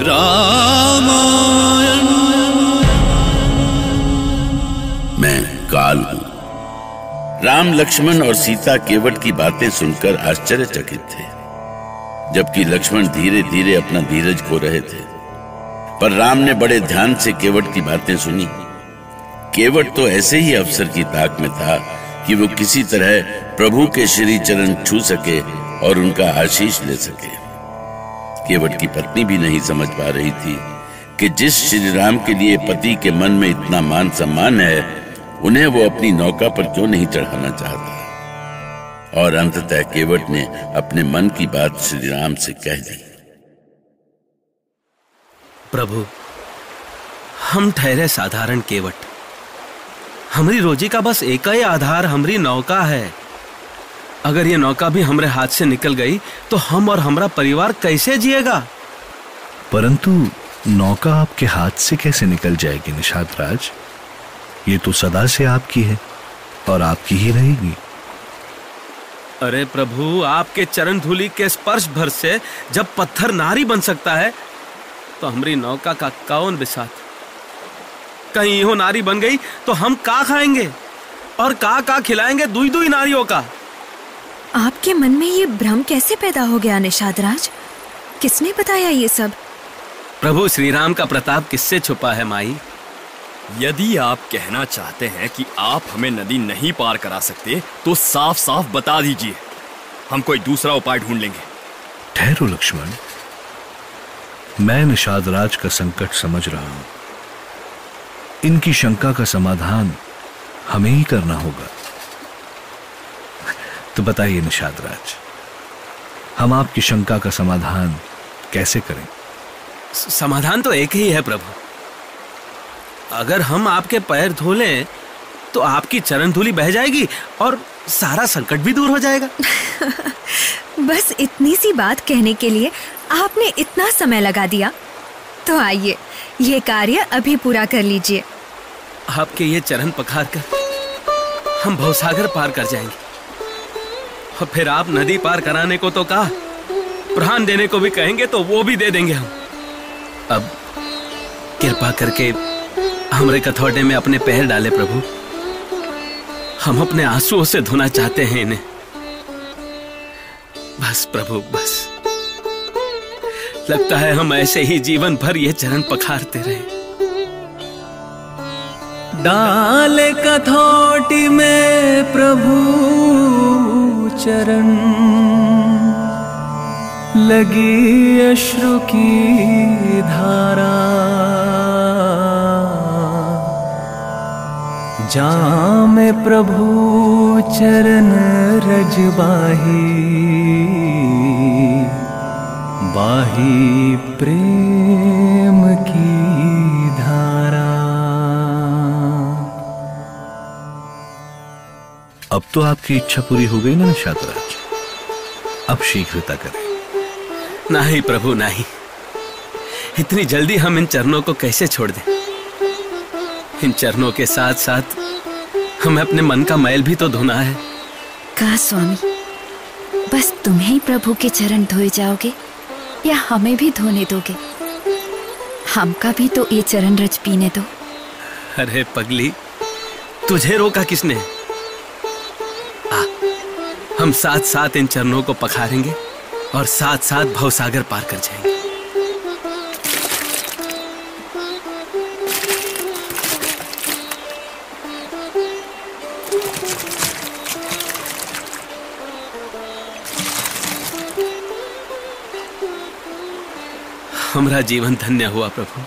रामायण। मैं काल हूं। राम, लक्ष्मण और सीता केवट की बातें सुनकर आश्चर्यचकित थे, जबकि लक्ष्मण धीरे धीरे अपना धीरज खो रहे थे। पर राम ने बड़े ध्यान से केवट की बातें सुनी। केवट तो ऐसे ही अवसर की ताक में था कि वो किसी तरह प्रभु के श्री चरण छू सके और उनका आशीष ले सके। केवट की पत्नी भी नहीं समझ पा रही थी कि जिस श्री राम के लिए पति के मन में इतना मान सम्मान है, उन्हें वो अपनी नौका पर क्यों नहीं चढ़ाना चाहता। और अंततः केवट ने अपने मन की बात श्री राम से कह दी। प्रभु, हम ठहरे साधारण केवट। हमारी रोजी का बस एक ही आधार हमारी नौका है। अगर ये नौका भी हमारे हाथ से निकल गई तो हम और हमारा परिवार कैसे जिएगा। परंतु नौका आपके हाथ से कैसे निकल जाएगी निषाद राज? ये तो सदा से आपकी है और आपकी ही रहेगी। अरे प्रभु, आपके चरण धूलि के स्पर्श भर से जब पत्थर नारी बन सकता है तो हमारी नौका का कौन बिसात। कहीं यो नारी बन गई तो हम का खाएंगे और का खिलाएंगे दुई दुई नारियों का। आपके मन में ये भ्रम कैसे पैदा हो गया निषाद राज? किसने बताया ये सब? प्रभु श्री राम का प्रताप किससे छुपा है माई? यदि आप कहना चाहते हैं कि आप हमें नदी नहीं पार करा सकते तो साफ साफ बता दीजिए, हम कोई दूसरा उपाय ढूंढ लेंगे। ठहरो लक्ष्मण, मैं निषाद राज का संकट समझ रहा हूं। इनकी शंका का समाधान हमें ही करना होगा। तो बताइए निषाद राज, हम आपकी शंका का समाधान कैसे करें? समाधान तो एक ही है प्रभु। अगर हम आपके पैर धो लें तो आपकी चरण धूलि बह जाएगी और सारा संकट भी दूर हो जाएगा। बस इतनी सी बात कहने के लिए आपने इतना समय लगा दिया। तो आइए, ये कार्य अभी पूरा कर लीजिए। आपके ये चरण पखार कर हम भवसागर पार कर जाएंगे और फिर आप नदी पार कराने को तो कहा, प्राण देने को भी कहेंगे तो वो भी दे देंगे हम। अब कृपा करके हमरे कथौटे में अपने पैर डाले प्रभु। हम अपने आंसुओं से धोना चाहते हैं इन्हें। बस प्रभु बस। लगता है हम ऐसे ही जीवन भर ये चरण पखारते रहे। डाले कथौटी में प्रभु चरण, लगी अश्रु की धारा। जामे प्रभु चरण रज बाही, बाही प्रेम की धारा। अब तो आपकी इच्छा पूरी हो गई ना निषाद राज? अब शीघ्रता करें। नहीं प्रभु नहीं, इतनी जल्दी हम इन चरणों को कैसे छोड़ दें। इन चरणों के साथ साथ हमें अपने मन का मैल भी तो धोना है। का स्वामी, बस तुम्हें ही प्रभु के चरण धोए जाओगे या हमें भी धोने दोगे? हमका भी तो ये चरण रज पीने दो। अरे पगली, तुझे रोका किसने? आ, हम साथ साथ इन चरणों को पखारेंगे और साथ साथ भवसागर पार कर जाएंगे। हमारा जीवन धन्य हुआ प्रभु।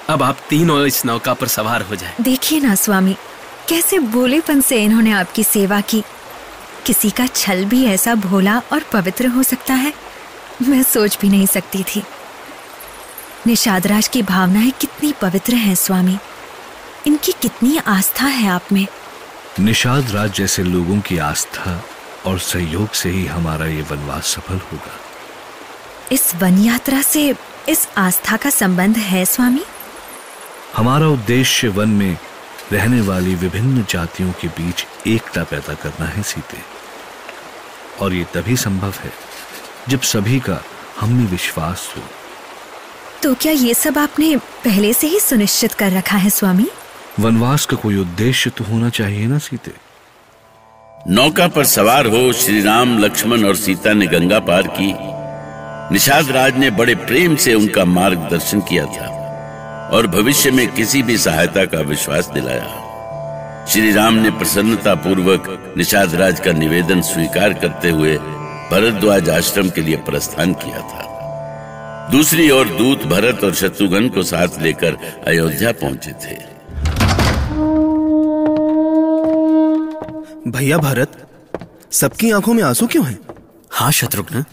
अब आप तीनों इस नौका पर सवार हो जाएं। देखिए ना स्वामी, कैसे भोलेपन से इन्होंने आपकी सेवा की। किसी का छल भी ऐसा भोला और पवित्र हो सकता है, मैं सोच भी नहीं सकती थी। निषाद राज की भावनाएं कितनी पवित्र हैं स्वामी। इनकी कितनी आस्था है आप में। निषाद राज जैसे लोगों की आस्था और सहयोग से ही हमारा ये वनवास सफल होगा। इस वन यात्रा से इस आस्था का संबंध है स्वामी? हमारा उद्देश्य वन में रहने वाली विभिन्न जातियों के बीच एकता पैदा करना है सीते। और ये तभी संभव है जब सभी का हम में विश्वास हो तो क्या ये सब आपने पहले से ही सुनिश्चित कर रखा है स्वामी? वनवास का कोई उद्देश्य तो होना चाहिए ना सीते। नौका पर सवार हो श्री राम, लक्ष्मण और सीता ने गंगा पार की। निषाद राज ने बड़े प्रेम से उनका मार्गदर्शन किया था और भविष्य में किसी भी सहायता का विश्वास दिलाया। श्री राम ने प्रसन्नता पूर्वक निषाद राज का निवेदन स्वीकार करते हुए भरद्वाज आश्रम के लिए प्रस्थान किया था। दूसरी ओर दूत भरत और शत्रुघ्न को साथ लेकर अयोध्या पहुंचे थे। भैया भरत, सबकी आंखों में आंसू क्यों हैं? हाँ शत्रुघ्न,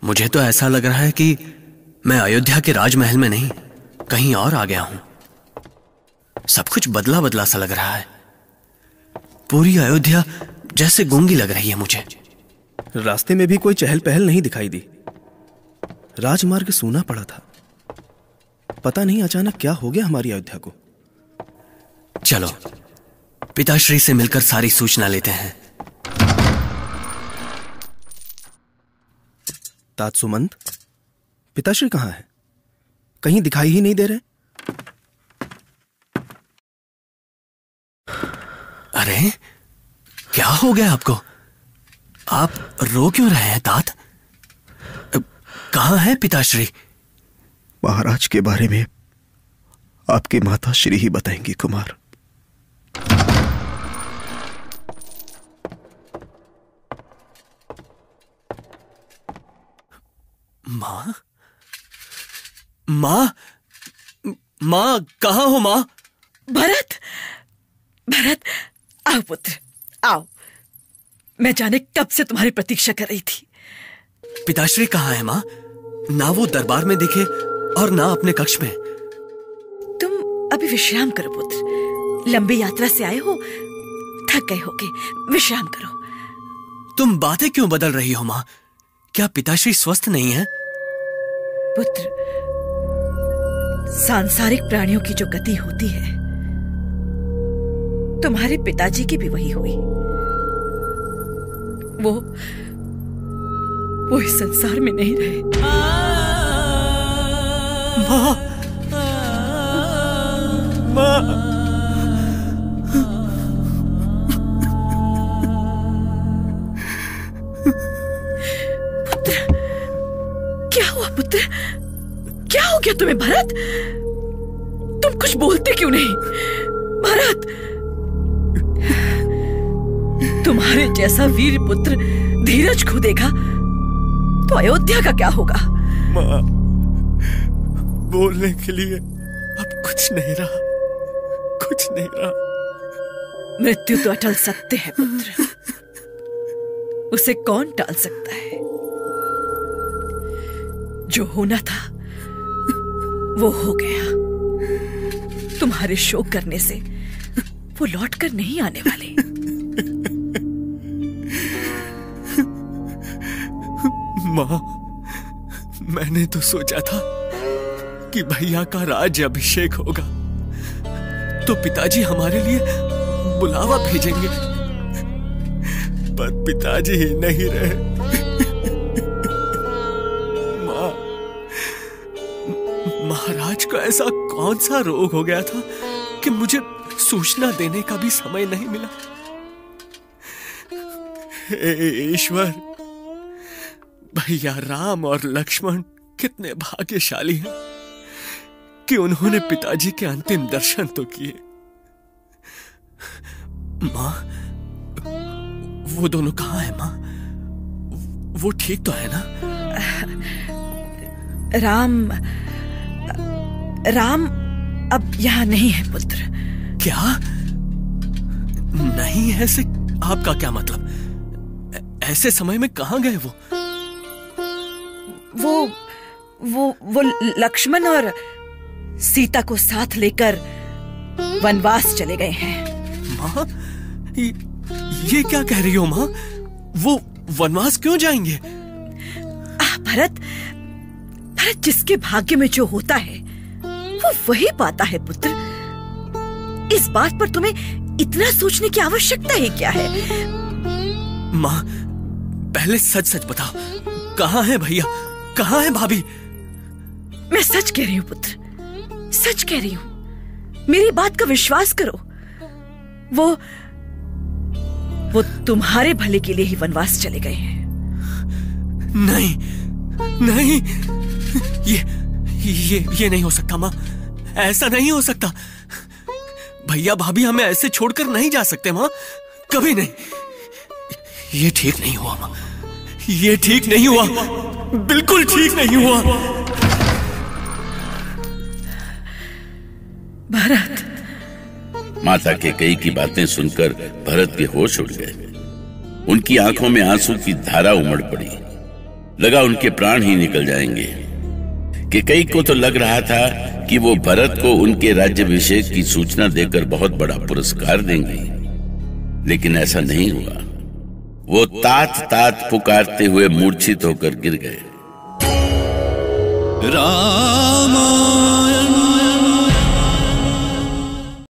मुझे तो ऐसा लग रहा है कि मैं अयोध्या के राजमहल में नहीं, कहीं और आ गया हूं। सब कुछ बदला बदला सा लग रहा है। पूरी अयोध्या जैसे गूंगी लग रही है मुझे। रास्ते में भी कोई चहल पहल नहीं दिखाई दी। राजमार्ग सूना पड़ा था। पता नहीं अचानक क्या हो गया हमारी अयोध्या को। चलो पिताश्री से मिलकर सारी सूचना लेते हैं। तात सुमंत, पिताश्री कहां है? कहीं दिखाई ही नहीं दे रहे। अरे क्या हो गया आपको? आप रो क्यों रहे हैं तात? कहां है पिताश्री? महाराज के बारे में आपकी माता श्री ही बताएंगी कुमार। मां? मां? मां कहां हो मां? भरत, भरत आओ पुत्र, आओ। मैं जाने कब से तुम्हारी प्रतीक्षा कर रही थी। पिताश्री कहां है मां? ना वो दरबार में दिखे और ना अपने कक्ष में। तुम अभी विश्राम करो पुत्र, लंबी यात्रा से आए हो, थक गए होगे, विश्राम करो। तुम बातें क्यों बदल रही हो मां? क्या पिताश्री स्वस्थ नहीं है? पुत्र, सांसारिक प्राणियों की जो गति होती है, तुम्हारे पिताजी की भी वही हुई। वो इस संसार में नहीं रहे। मां, मां, पुत्र, क्या हुआ पुत्र? क्या हो गया तुम्हें भरत? तुम कुछ बोलते क्यों नहीं? भरत, तुम्हारे जैसा वीर पुत्र धीरज खो देगा तो अयोध्या का क्या होगा? मां, बोलने के लिए अब कुछ नहीं रहा, कुछ नहीं रहा। मृत्यु तो अटल सत्य है पुत्र, उसे कौन टाल सकता है? जो होना था वो हो गया। तुम्हारे शोक करने से वो लौटकर नहीं आने वाले। मां, मैंने तो सोचा था कि भैया का राज्य अभिषेक होगा तो पिताजी हमारे लिए बुलावा भेजेंगे, पर पिताजी ही नहीं रहे। मां, महाराज को ऐसा कौन सा रोग हो गया था कि मुझे सूचना देने का भी समय नहीं मिला। हे ईश्वर, भैया राम और लक्ष्मण कितने भाग्यशाली हैं कि उन्होंने पिताजी के अंतिम दर्शन तो किए। मां, वो दोनों कहां हैं मां? वो ठीक तो है ना? राम अब यहाँ नहीं है पुत्र। क्या नहीं है? से आपका क्या मतलब? ऐसे समय में कहां गए वो? वो लक्ष्मण और सीता को साथ लेकर वनवास चले गए हैं। मां, ये क्या कह रही हो मां? वो वनवास क्यों जाएंगे? भरत, जिसके भाग्य में जो होता है वो वही पाता है पुत्र। इस बात पर तुम्हें इतना सोचने की आवश्यकता ही क्या है? मां, पहले सच सच बताओ, कहां है भैया, कहां है भाभी? मैं सच कह रही हूँ पुत्र, सच कह रही हूँ। मेरी बात का विश्वास करो। वो तुम्हारे भले के लिए ही वनवास चले गए हैं। नहीं नहीं, ये नहीं हो सकता माँ, ऐसा नहीं हो सकता। भैया भाभी हमें ऐसे छोड़कर नहीं जा सकते माँ, कभी नहीं। ये ठीक नहीं हुआ माँ, ये ठीक नहीं हुआ, बिल्कुल ठीक नहीं हुआ। भरत। माता कैकेयी की बातें सुनकर भरत के होश उड़ गए। उनकी आंखों में आंसू की धारा उमड़ पड़ी। लगा उनके प्राण ही निकल जाएंगे। कैकेयी को तो लग रहा था कि वो भरत को उनके राज्याभिषेक की सूचना देकर बहुत बड़ा पुरस्कार देंगे, लेकिन ऐसा नहीं हुआ। वो तात तात पुकारते हुए मूर्छित होकर गिर गए। राम